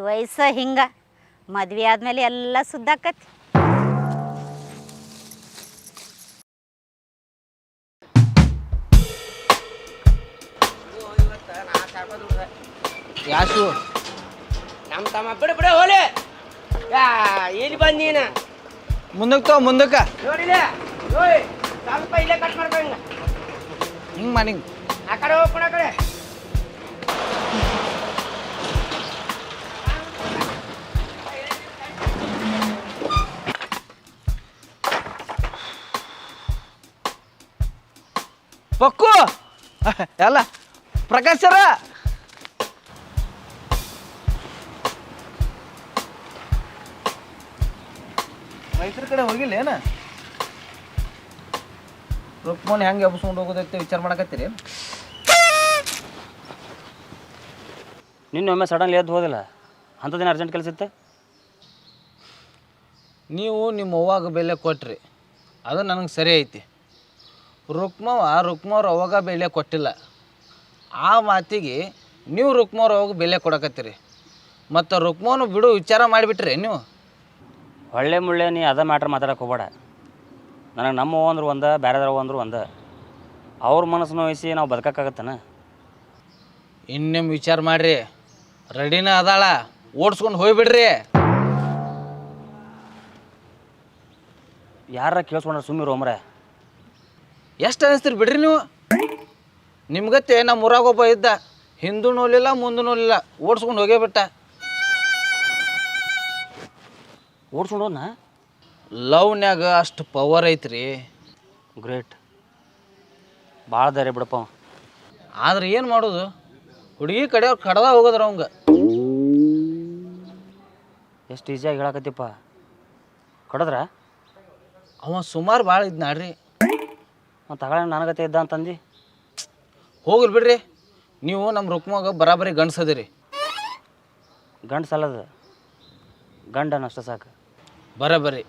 ವಯಸ್ಸ ಹಿಂಗ ಮದ್ವೆ ಆದ್ಮೇಲೆ ಎಲ್ಲ ಸುದ್ದಾಕತಿ. ಯಾಸು ನಮ್ಮ ತಮ್ಮ ಬಿಡ ಬಿಡ ಹೋಲೆ ಎಲ್ಲಿ ಬಂದ ನೀನು ಮುಂದಕ್ಕೆ ತಗೋ ಮುಂದಕ್ಕೆ ನೋಡಿಲ್ಲ ನೋಡಿ ಸ್ವಲ್ಪ ಇಲ್ಲೇ ಕಟ್ ಮಾಡ್ಕೊಂಡ ಹಿಂಗೆ ಮಾಡಿ ಆ ಕಡೆ ಹೋಗ್ಕೊಣ ಆ ಕಡೆ ಪಕ್ಕು ಎಲ್ಲ ಪ್ರಕಾಶ್ ಸರ ಮೈಸೂರು ಕಡೆ ಹೋಗಿಲ್ಲ ಏನ ರುಕ್ಮೋನ್ ಹೆಂಗೆ ಎಬ್ಸ್ಕೊಂಡು ಹೋಗೋದೈತೆ ವಿಚಾರ ಮಾಡಕತ್ತೀರಿ ನಿನ್ನೊಮ್ಮೆ ಸಡನ್ಲಿ ಎದ್ದು ಹೋದಿಲ್ಲ ಅಂಥದ್ದೇನು ಅರ್ಜೆಂಟ್ ಕೆಲಸ ಇತ್ತು. ನೀವು ನಿಮ್ಮ ಅವ್ವಾಗ ಬೆಲೆ ಕೊಟ್ರಿ ಅದು ನನಗೆ ಸರಿ ಐತಿ. ರುಕ್ಮವ್ರು ಅವಾಗ ಬೆಲೆ ಕೊಟ್ಟಿಲ್ಲ. ಆ ಮಾತಿಗೆ ನೀವು ರುಕ್ಮವ್ರು ಅವಾಗ ಬೆಲೆ ಕೊಡಕತ್ತೀರಿ. ಮತ್ತು ರುಕ್ಮವ್ನು ಬಿಡು ವಿಚಾರ ಮಾಡಿಬಿಟ್ರಿ ನೀವು. ಒಳ್ಳೆ ಮುಳ್ಳೆ ನೀ ಅದ ಮ್ಯಾಟ್ರ್ ಮಾತಾಡಕ್ಕೆ ಹೋಗ್ಬೇಡ. ನನಗೆ ನಮ್ಮ ಅಂದ್ರು ಒಂದ ಬೇರೆದವ ಅಂದ್ರು ಒಂದ. ಅವ್ರ ಮನಸ್ಸನ್ನು ವಹಿಸಿ ನಾವು ಬದುಕಕ್ಕಾಗತ್ತನ? ಇನ್ನೊಮ್ಮೆ ವಿಚಾರ ಮಾಡಿರಿ. ರೆಡಿನ ಅದಾಳ, ಓಡಿಸ್ಕೊಂಡು ಹೋಗ್ಬಿಡ್ರಿ. ಯಾರ ಕೇಳಿಸ್ಕೊಂಡ್ರೆ ಸುಮ್ಮಿರು ಒಮ್ರೆ. ಎಷ್ಟು ಅನಿಸ್ತೀರಿ ಬಿಡ್ರಿ ನೀವು. ನಿಮ್ಗತ್ತೆ ನಮ್ಮ ಊರಾಗೊಬ್ಬ ಇದ್ದ, ಹಿಂದೂ ನೋಲಿಲ್ಲ ಮುಂದೂ ನೋಲಿಲ್ಲ, ಓಡಿಸ್ಕೊಂಡು ಹೋಗೇ ಬಿಟ್ಟ. ಓಡಿಸ್ಕೊಂಡೋನ ಲವ್ನ್ಯಾಗ ಅಷ್ಟು ಪವರ್ ಐತ್ರಿ. ಗ್ರೇಟ್, ಭಾಳ ಧೈರ್ಯ ಬಿಡಪ್ಪ. ಆದ್ರೆ ಏನು ಮಾಡೋದು, ಹುಡುಗಿ ಕಡೆಯವ್ರು ಕಡ್ದ ಹೋಗೋದ್ರ ಅವಂಗ. ಎಷ್ಟು ಈಸಿಯಾಗಿ ಹೇಳಕತ್ತಿಪ್ಪ. ಕಡದ್ರ ಅವ ಸುಮಾರು ಭಾಳ ಇದ್ ನಾಡ್ರಿ. ಮತ್ತು ತಗೊಳ್ಳಿ ನನಗತ್ತೆ ಇದ್ದ ಅಂತಂದು ಹೋಗ್ಲಿ ಬಿಡ್ರಿ. ನೀವು ನಮ್ಮ ರುಕ್ಮಾಗ ಬರಾಬರಿ ಗಂಡ್ಸದಿರಿ. ಗಂಡು ಸಲದ ಗಂಡನ ಅಷ್ಟ ಸಾಕು. ಬರಾಬರಿ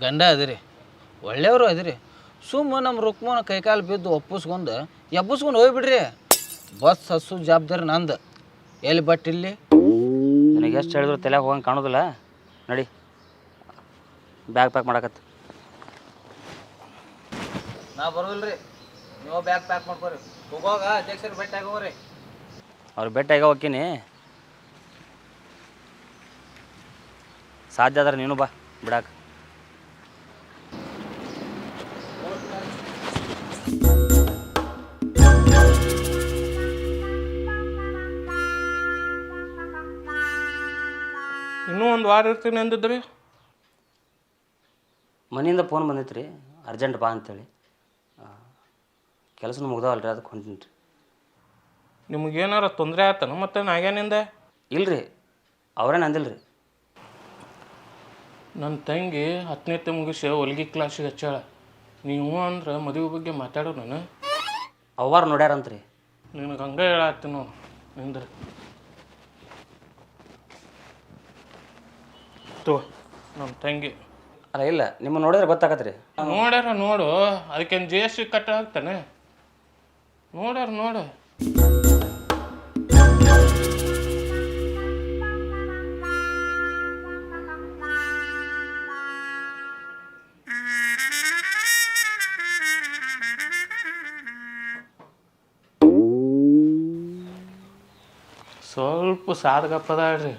ಗಂಡ ಅದಿರಿ, ಒಳ್ಳೆಯವರು ಅದಿರಿ. ಸುಮ್ಮ ನಮ್ಮ ರುಕ್ಮನ ಕೈಕಾಲು ಬಿದ್ದು ಒಪ್ಪಿಸ್ಕೊಂಡು ಎಬ್ಬಿಸ್ಕೊಂಡು ಹೋಗ್ಬಿಡ್ರಿ. ಬಸ್ ಹಸು ಜವಾಬ್ದಾರಿ ನಂದು. ಎಲ್ಲಿ ಬಟ್ ಇಲ್ಲಿ ನನಗೆ ಎಷ್ಟು ಹೇಳಿದ್ರು ತಲೆಯಾಗ ಹೋಗಂಗೆ ಕಾಣೋದಿಲ್ಲ. ನಡಿ ಬ್ಯಾಗ್ ಪ್ಯಾಕ್ ಮಾಡಕತ್ತ. ನಾ ಬರೋದಿಲ್ರಿ, ನೀವು ಬ್ಯಾಗ್ ಪ್ಯಾಕ್ ಮಾಡ್ಕೊರಿ. ಹೋಗೋವಾಗ ಅಧ್ಯಕ್ಷರು ಭೇಟಿ ಆಗೋರಿ. ಅವ್ರು ಭೇಟಿಯಾಗ ಹೋಗ್ತೀನಿ. ಸಾಧ್ಯ ಆದ್ರೆ ನೀನು ಬಾ ಬಿಡಾಕ. ಇನ್ನೂ ಒಂದು ವಾರ ಇರ್ತೀನಿ ಅಂದಿದ್ರಿ. ಮನೆಯಿಂದ ಫೋನ್ ಬಂದೈತೆ ರೀ, ಅರ್ಜೆಂಟ್ ಬಾ ಅಂತೇಳಿ. ಕೆಲಸನೂ ಮುಗ್ದಾವಲ್ರಿ, ಅದಕ್ಕೆ ಹೊಂಟೀನಿ ರೀ. ನಿಮಗೇನಾರ ತೊಂದರೆ ಆಯ್ತಾನ ಮತ್ತೆ ನಾಗೇನಿಂದ? ಇಲ್ರಿ, ಅವ್ರೇನು ಅಂದಿಲ್ಲ ರೀ. ನನ್ನ ತಂಗಿ 10ನೇ ಮುಗಿಸಿ ಹೊಲಿಗೆ ಕ್ಲಾಸಿಗೆ ಹಚ್ಚಾಳ. ನೀವು ಅಂದ್ರೆ ಮದುವೆ ಬಗ್ಗೆ ಮಾತಾಡೋ ನಾನು ಅವ್ವಾರು ನೋಡ್ಯಾರಂತ್ರಿ. ನಿನಗೆ ಹಂಗೆ ಹೇಳತ್ತೀನಿ ನೋಡು ನಿಂದ್ರೆ. ತೋ ನಮ್ಮ ತಂಗಿ ಅಲ್ಲ ಇಲ್ಲ, ನಿಮ್ಮ ನೋಡಿದ್ರೆ ಗೊತ್ತಾಗತ್ತೆ ರೀ. ನೋಡ್ಯಾರ ನೋಡು, ಅದಕ್ಕೇನು GST ಕಟ್ಟ ಆಗ್ತಾನೆ? ನೋಡ್ಯಾರ ನೋಡು. ಸ್ವಲ್ಪ ಸಾದ್ಗಪ್ಪದಾಳ್ರಿ.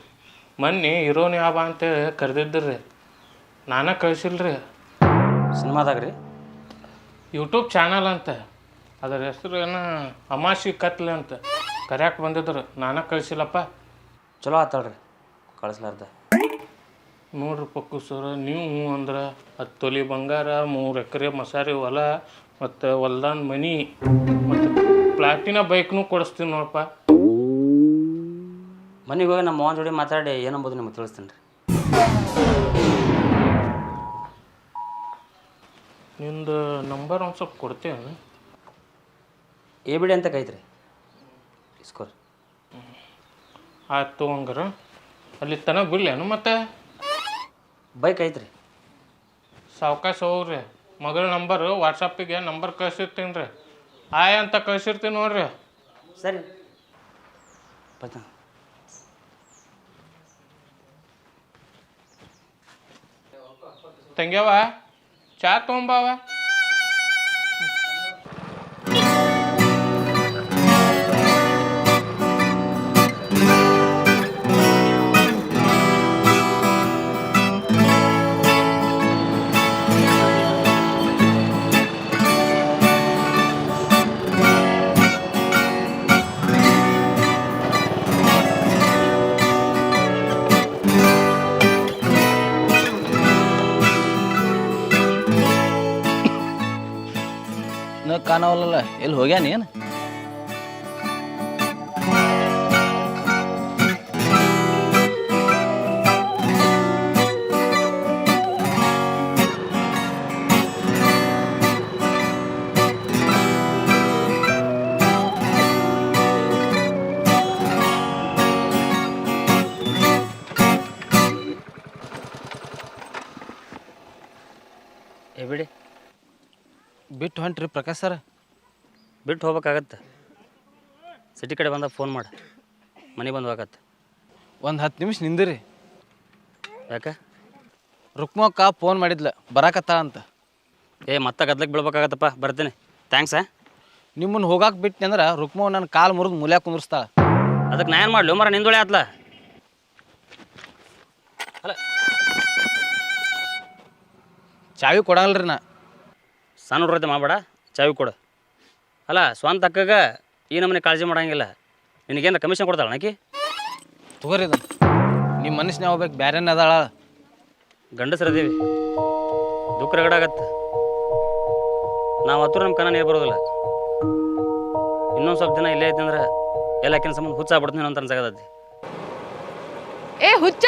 ಮೊನ್ನೆ ಹೀರೋನಿ ಆಬ ಅಂತೇಳಿ ಕರೆದಿದ್ದಿರಿ, ನಾನೇ ಕಳಿಸಿಲ್ರಿ. ಸಿನಿಮಾದಾಗ ರೀ? ಯೂಟ್ಯೂಬ್ ಚಾನಲ್ ಅಂತ, ಅದರ ಹೆಸರು ಏನೋ ಅಮಾಶಿ ಕತ್ಲೆ ಅಂತ ಕರ್ಯಾಕೆ ಬಂದಿದ್ರು, ನಾನೇ ಕಳಿಸಿಲ್ಲಪ್ಪ. ಚಲೋ ಆತಾಳ್ರಿ ಕಳಿಸ್ಲಾರ್ದ. ನೋಡ್ರಿ ಪಕ್ಕು ಸರ್, ನೀವು ಅಂದ್ರೆ 10 ತೊಲಿ ಬಂಗಾರ, 3 ಎಕರೆ ಮಸಾರಿ ಹೊಲ, ಮತ್ತು ಹೊಲ್ದಾನ ಮನಿ, ಮತ್ತು ಪ್ಲಾಟಿನ ಬೈಕ್ನೂ ಕೊಡಿಸ್ತೀನಿ ನೋಡಪ್ಪ. ಮನೆಗೆ ಹೋಗಿ ನಮ್ಮ ಮೋಹನ್ ಜೋಡಿ ಮಾತಾಡಿ ಏನಂಬೋದು ನಿಮಗೆ ತಿಳಿಸ್ತೀನಿ ರೀ. ನಿಂದು ನಂಬರ್ ಒಂದು ಸ್ವಲ್ಪ ಕೊಡ್ತೇನೆ. ABD ಅಂತ ಕೈತ್ರಿ, ಇಸ್ಕೋರಿ. ಆಯ್ತು ತೊಗೊಂಗಾರ, ಅಲ್ಲಿ ತನಕ ಬಿಡ್ಲೇನು ಮತ್ತೆ? ಬೈಕ್ ಐತ್ರಿ. ಸಾವ್ಕಾಶ ಹೋಗ್ರಿ. ಮಗಳ ನಂಬರು ವಾಟ್ಸಪ್ಪಿಗೆ ನಂಬರ್ ಕಳಿಸಿರ್ತೀನಿ ರೀ, ಆಯ್ ಅಂತ ಕಳಿಸಿರ್ತೀನಿ ನೋಡ್ರಿ. ಸರಿ ಬರ್ತಾನೆ. ತಂಗ್ಯವ ಚಾ ತೊಗೊಂಬಾವ. ನ ಕಾಣವಲ್ಲ, ಎಲ್ಲಿ ಹೋಗ್ಯಾನ ಏನು? ಬಿಡಿ ಬಿಟ್ಟು ಹೊಂಟ್ರಿ ಪ್ರಕಾಶ್ ಸರ್? ಬಿಟ್ಟು ಹೋಗ್ಬೇಕಾಗತ್ತೆ. ಸಿಟಿ ಕಡೆ ಬಂದಾಗ ಫೋನ್ ಮಾಡಿ ಮನೆಗೆ ಬಂದು ಹೋಗತ್ತೆ. ಒಂದು 10 ನಿಮಿಷ ನಿಂದಿರಿ. ಯಾಕೆ? ರುಕ್ಮಕ್ಕ ಫೋನ್ ಮಾಡಿದ್ಲ ಬರಾಕತ್ತಾ ಅಂತ. ಮತ್ತೆ ಗದ್ಲಕ್ಕೆ ಬೀಳ್ಬೇಕಾಗತ್ತಪ್ಪ. ಬರ್ತೀನಿ. ಥ್ಯಾಂಕ್ಸ್. ನಿಮ್ಮನ್ನು ಹೋಗಾಕ್ ಬಿಟ್ಟು ಅಂದ್ರೆ ರುಕ್ಮವ್ ನನ್ನ ಕಾಲು ಮುರಿದು ಮೂಲ್ಯಾಗ ಕುಂದಿರ್ಸ್ತಾಳ. ಅದಕ್ಕೆ ನಾ ಏನು ಮಾಡಲಿ ಮರ ನಿಂದೊಳೆ ಆತ್ಲ. ಅಲ್ಲ ಚಾವಿ ಕೊಡಲ್ರಿ ನಾ. ಸಣ್ಣ ಹುಡ್ರತೆ ಮಾಡಬೇಡ, ಚಾವಿ ಕೊಡು. ಅಲ್ಲ ಸ್ವಂತ ಅಕ್ಕಗ ಈ ನಮ್ಮನೆ ಕಾಳಜಿ ಮಾಡಂಗಿಲ್ಲ. ನಿನಗೇನು ಕಮಿಷನ್ ಕೊಡ್ತಾಳ ನಾಕಿ? ತಗೋರಿ ಇದು ನಿಮ್ಮ ಮನುಷ್ಯನೇ ಹೋಗ್ಬೇಕು, ಬ್ಯಾರೇನ ಅದಾಳ. ಗಂಡಸರದೀವಿ, ದುಃಖ ರಗಡಾಗತ್ತೆ. ನಾವು ಹತ್ರ ನಮ್ಮ ಕಣ್ಣ ನೀರು ಬರೋದಿಲ್ಲ. ಇನ್ನೊಂದು ಸ್ವಲ್ಪ ದಿನ ಇಲ್ಲೇ ಐತೆ ಅಂದ್ರೆ ಎಲ್ಲ ಕೆಲಸ ಸಂಬಂಧ ಹುಚ್ಚಾಗ್ಬಿಡ್ತೀನಿ ಅಂತ ಅನ್ಸಾಗತ್ತೈತಿ. ಏ ಹುಚ್ಚ